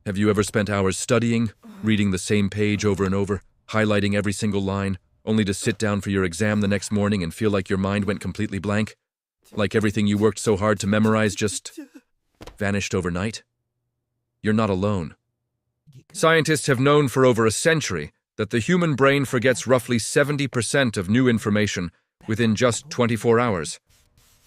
Have you ever spent hours studying, reading the same page over and over, highlighting every single line, only to sit down for your exam the next morning and feel like your mind went completely blank? Like everything you worked so hard to memorize just vanished overnight? You're not alone. Scientists have known for over a century that the human brain forgets roughly 70% of new information within just 24 hours.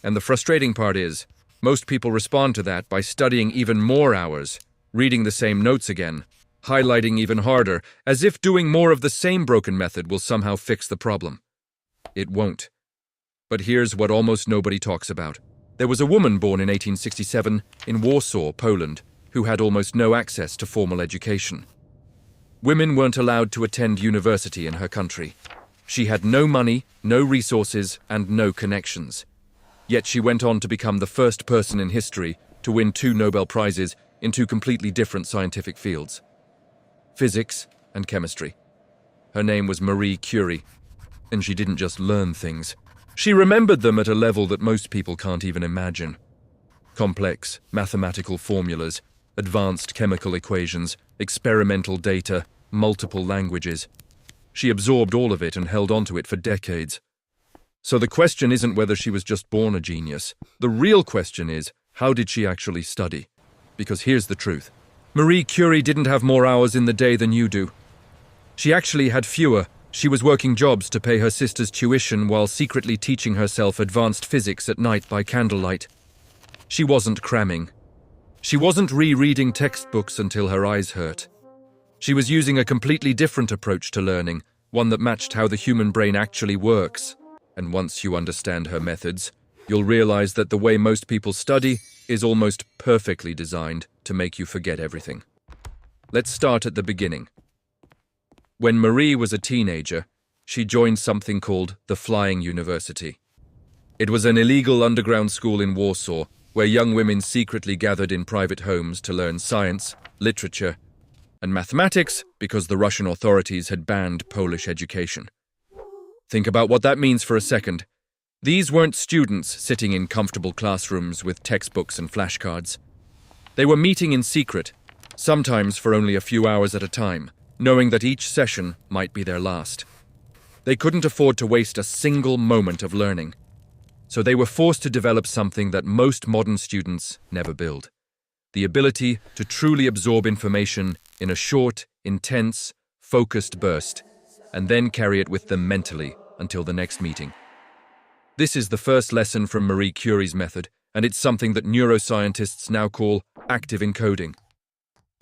And the frustrating part is, most people respond to that by studying even more hours, reading the same notes again, highlighting even harder, as if doing more of the same broken method will somehow fix the problem. It won't. But here's what almost nobody talks about. There was a woman born in 1867 in Warsaw, Poland, who had almost no access to formal education. Women weren't allowed to attend university in her country. She had no money, no resources, and no connections. Yet she went on to become the first person in history to win 2 Nobel Prizes in 2 completely different scientific fields: physics and chemistry. Her name was Marie Curie, and she didn't just learn things. She remembered them at a level that most people can't even imagine. Complex mathematical formulas, advanced chemical equations, experimental data, multiple languages. She absorbed all of it and held onto it for decades. So the question isn't whether she was just born a genius. The real question is, how did she actually study? Because here's the truth. Marie Curie didn't have more hours in the day than you do. She actually had fewer. She was working jobs to pay her sister's tuition while secretly teaching herself advanced physics at night by candlelight. She wasn't cramming. She wasn't rereading textbooks until her eyes hurt. She was using a completely different approach to learning, one that matched how the human brain actually works. And once you understand her methods, you'll realize that the way most people study is almost perfectly designed to make you forget everything. Let's start at the beginning. When Marie was a teenager, she joined something called the Flying University. It was an illegal underground school in Warsaw where young women secretly gathered in private homes to learn science, literature, and mathematics because the Russian authorities had banned Polish education. Think about what that means for a second. These weren't students sitting in comfortable classrooms with textbooks and flashcards. They were meeting in secret, sometimes for only a few hours at a time, knowing that each session might be their last. They couldn't afford to waste a single moment of learning. So they were forced to develop something that most modern students never build: the ability to truly absorb information in a short, intense, focused burst, and then carry it with them mentally until the next meeting. This is the first lesson from Marie Curie's method, and it's something that neuroscientists now call active encoding.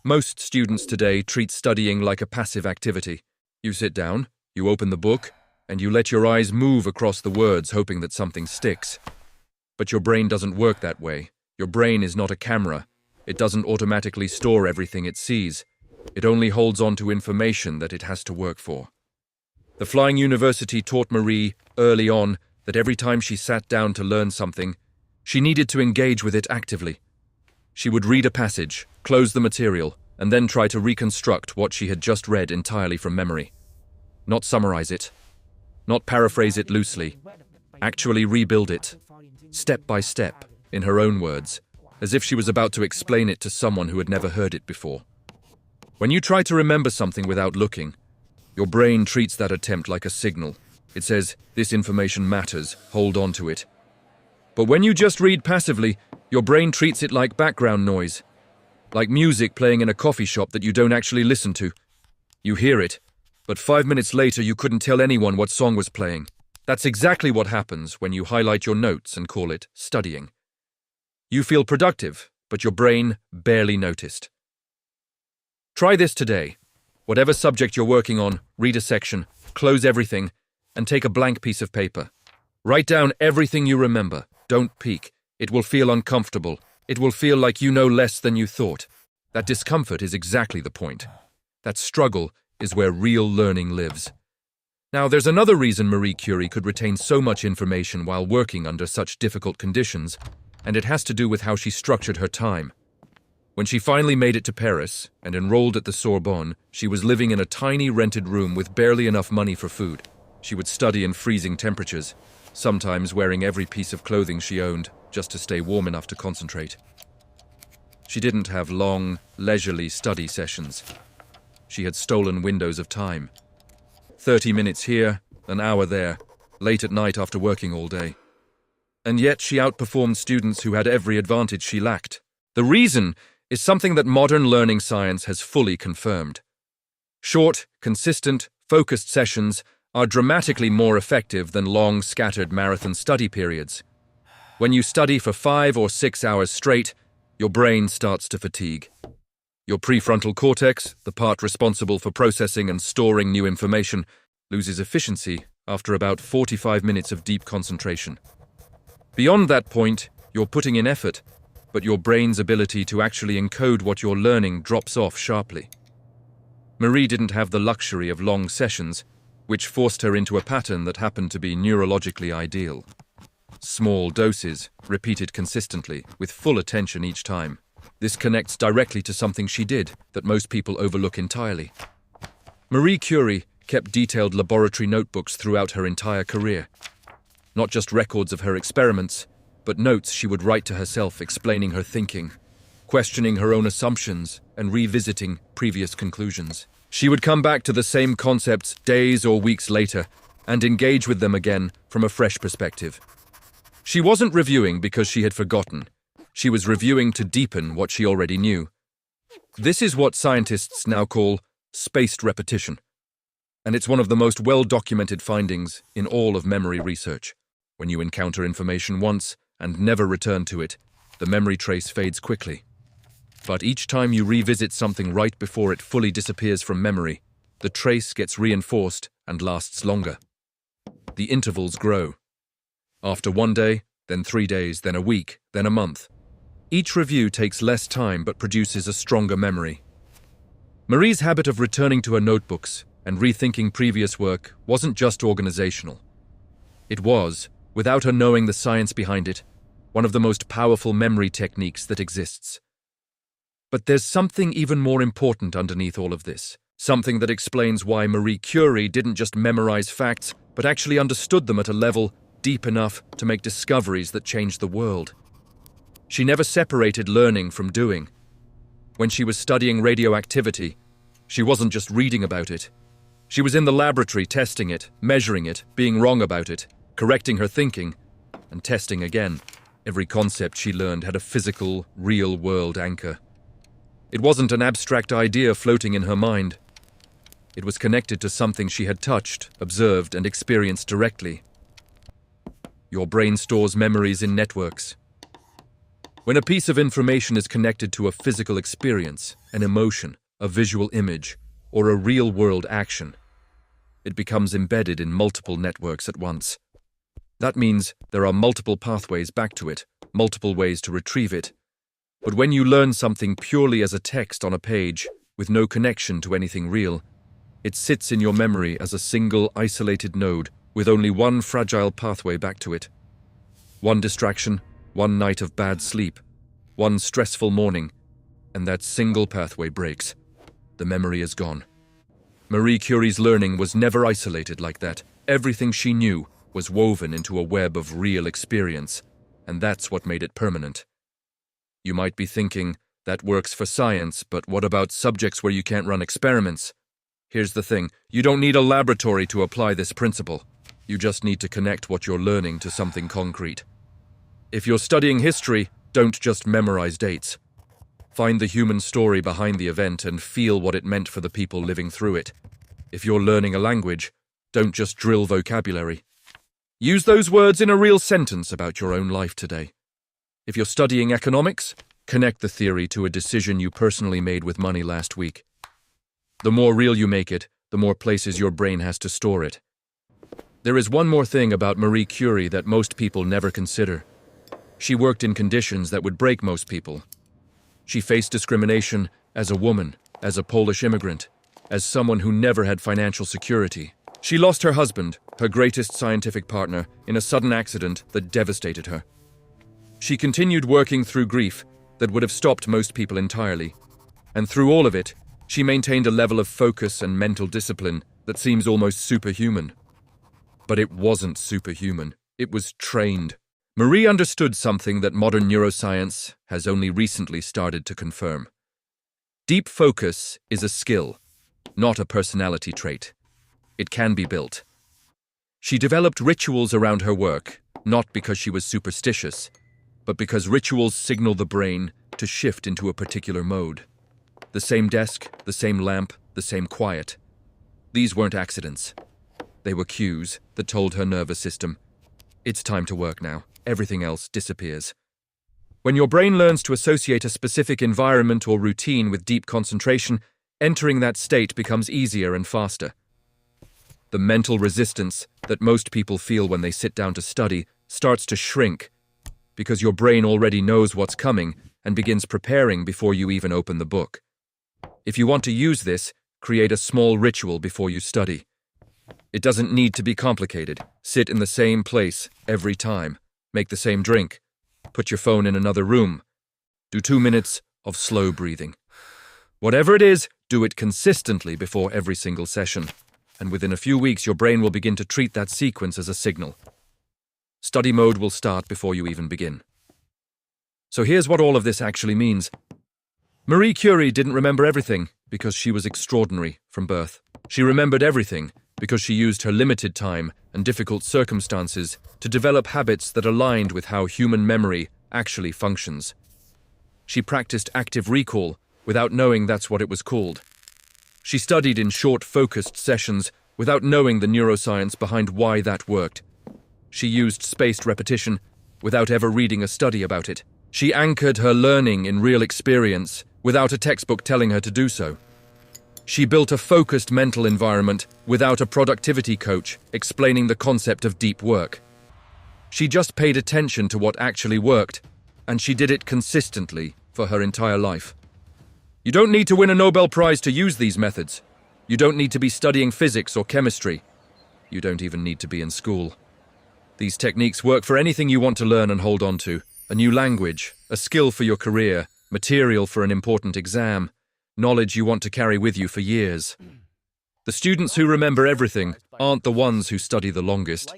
Most students today treat studying like a passive activity. You sit down, you open the book, and you let your eyes move across the words hoping that something sticks. But your brain doesn't work that way. Your brain is not a camera. It doesn't automatically store everything it sees. It only holds on to information that it has to work for. The Flying University taught Marie, early on, that every time she sat down to learn something, she needed to engage with it actively. She would read a passage, close the material, and then try to reconstruct what she had just read entirely from memory. Not summarize it, not paraphrase it loosely, actually rebuild it, step by step, in her own words, as if she was about to explain it to someone who had never heard it before. When you try to remember something without looking, your brain treats that attempt like a signal. It says, this information matters, hold on to it. But when you just read passively, your brain treats it like background noise, like music playing in a coffee shop that you don't actually listen to. You hear it, but 5 minutes later you couldn't tell anyone what song was playing. That's exactly what happens when you highlight your notes and call it studying. You feel productive, but your brain barely noticed. Try this today. Whatever subject you're working on, read a section, close everything, and take a blank piece of paper. Write down everything you remember. Don't peek. It will feel uncomfortable. It will feel like you know less than you thought. That discomfort is exactly the point. That struggle is where real learning lives. Now, there's another reason Marie Curie could retain so much information while working under such difficult conditions, and it has to do with how she structured her time. When she finally made it to Paris and enrolled at the Sorbonne, she was living in a tiny rented room with barely enough money for food. She would study in freezing temperatures, sometimes wearing every piece of clothing she owned just to stay warm enough to concentrate. She didn't have long, leisurely study sessions. She had stolen windows of time. 30 minutes here, an hour there, late at night after working all day. And yet she outperformed students who had every advantage she lacked. The reason is something that modern learning science has fully confirmed. Short, consistent, focused sessions are dramatically more effective than long, scattered marathon study periods. When you study for 5 or 6 hours straight, your brain starts to fatigue. Your prefrontal cortex, the part responsible for processing and storing new information, loses efficiency after about 45 minutes of deep concentration. Beyond that point, you're putting in effort, but your brain's ability to actually encode what you're learning drops off sharply. Marie didn't have the luxury of long sessions, which forced her into a pattern that happened to be neurologically ideal. Small doses, repeated consistently, with full attention each time. This connects directly to something she did that most people overlook entirely. Marie Curie kept detailed laboratory notebooks throughout her entire career. Not just records of her experiments, but notes she would write to herself explaining her thinking, questioning her own assumptions, and revisiting previous conclusions. She would come back to the same concepts days or weeks later and engage with them again from a fresh perspective. She wasn't reviewing because she had forgotten. She was reviewing to deepen what she already knew. This is what scientists now call spaced repetition, and it's one of the most well-documented findings in all of memory research. When you encounter information once and never return to it, the memory trace fades quickly. But each time you revisit something right before it fully disappears from memory, the trace gets reinforced and lasts longer. The intervals grow. After 1 day, then 3 days, then a week, then a month. Each review takes less time but produces a stronger memory. Marie's habit of returning to her notebooks and rethinking previous work wasn't just organizational. It was, without her knowing the science behind it, one of the most powerful memory techniques that exists. But there's something even more important underneath all of this. Something that explains why Marie Curie didn't just memorize facts, but actually understood them at a level deep enough to make discoveries that changed the world. She never separated learning from doing. When she was studying radioactivity, she wasn't just reading about it. She was in the laboratory testing it, measuring it, being wrong about it, correcting her thinking, and testing again. Every concept she learned had a physical, real-world anchor. It wasn't an abstract idea floating in her mind. It was connected to something she had touched, observed, and experienced directly. Your brain stores memories in networks. When a piece of information is connected to a physical experience, an emotion, a visual image, or a real-world action, it becomes embedded in multiple networks at once. That means there are multiple pathways back to it, multiple ways to retrieve it. But when you learn something purely as a text on a page, with no connection to anything real, it sits in your memory as a single, isolated node with only one fragile pathway back to it. One distraction, one night of bad sleep, one stressful morning, and that single pathway breaks. The memory is gone. Marie Curie's learning was never isolated like that. Everything she knew was woven into a web of real experience, and that's what made it permanent. You might be thinking, that works for science, but what about subjects where you can't run experiments? Here's the thing, you don't need a laboratory to apply this principle. You just need to connect what you're learning to something concrete. If you're studying history, don't just memorize dates. Find the human story behind the event and feel what it meant for the people living through it. If you're learning a language, don't just drill vocabulary. Use those words in a real sentence about your own life today. If you're studying economics, connect the theory to a decision you personally made with money last week. The more real you make it, the more places your brain has to store it. There is one more thing about Marie Curie that most people never consider. She worked in conditions that would break most people. She faced discrimination as a woman, as a Polish immigrant, as someone who never had financial security. She lost her husband, her greatest scientific partner, in a sudden accident that devastated her. She continued working through grief that would have stopped most people entirely. And through all of it, she maintained a level of focus and mental discipline that seems almost superhuman. But it wasn't superhuman. It was trained. Marie understood something that modern neuroscience has only recently started to confirm. Deep focus is a skill, not a personality trait. It can be built. She developed rituals around her work, not because she was superstitious, but because rituals signal the brain to shift into a particular mode. The same desk, the same lamp, the same quiet. These weren't accidents. They were cues that told her nervous system, it's time to work now. Everything else disappears. When your brain learns to associate a specific environment or routine with deep concentration, entering that state becomes easier and faster. The mental resistance that most people feel when they sit down to study starts to shrink because your brain already knows what's coming and begins preparing before you even open the book. If you want to use this, create a small ritual before you study. It doesn't need to be complicated. Sit in the same place every time. Make the same drink. Put your phone in another room. Do 2 minutes of slow breathing. Whatever it is, do it consistently before every single session. And within a few weeks, your brain will begin to treat that sequence as a signal. Study mode will start before you even begin. So here's what all of this actually means. Marie Curie didn't remember everything because she was extraordinary from birth. She remembered everything because she used her limited time and difficult circumstances to develop habits that aligned with how human memory actually functions. She practiced active recall without knowing that's what it was called. She studied in short, focused sessions without knowing the neuroscience behind why that worked. She used spaced repetition without ever reading a study about it. She anchored her learning in real experience without a textbook telling her to do so. She built a focused mental environment without a productivity coach explaining the concept of deep work. She just paid attention to what actually worked, and she did it consistently for her entire life. You don't need to win a Nobel Prize to use these methods. You don't need to be studying physics or chemistry. You don't even need to be in school. These techniques work for anything you want to learn and hold on to. A new language, a skill for your career, material for an important exam, knowledge you want to carry with you for years. The students who remember everything aren't the ones who study the longest.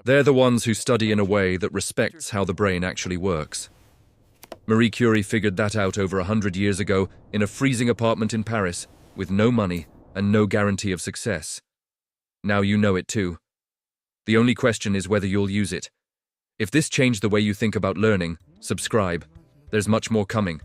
They're the ones who study in a way that respects how the brain actually works. Marie Curie figured that out over 100 years ago in a freezing apartment in Paris with no money and no guarantee of success. Now you know it too. The only question is whether you'll use it. If this changed the way you think about learning, subscribe. There's much more coming.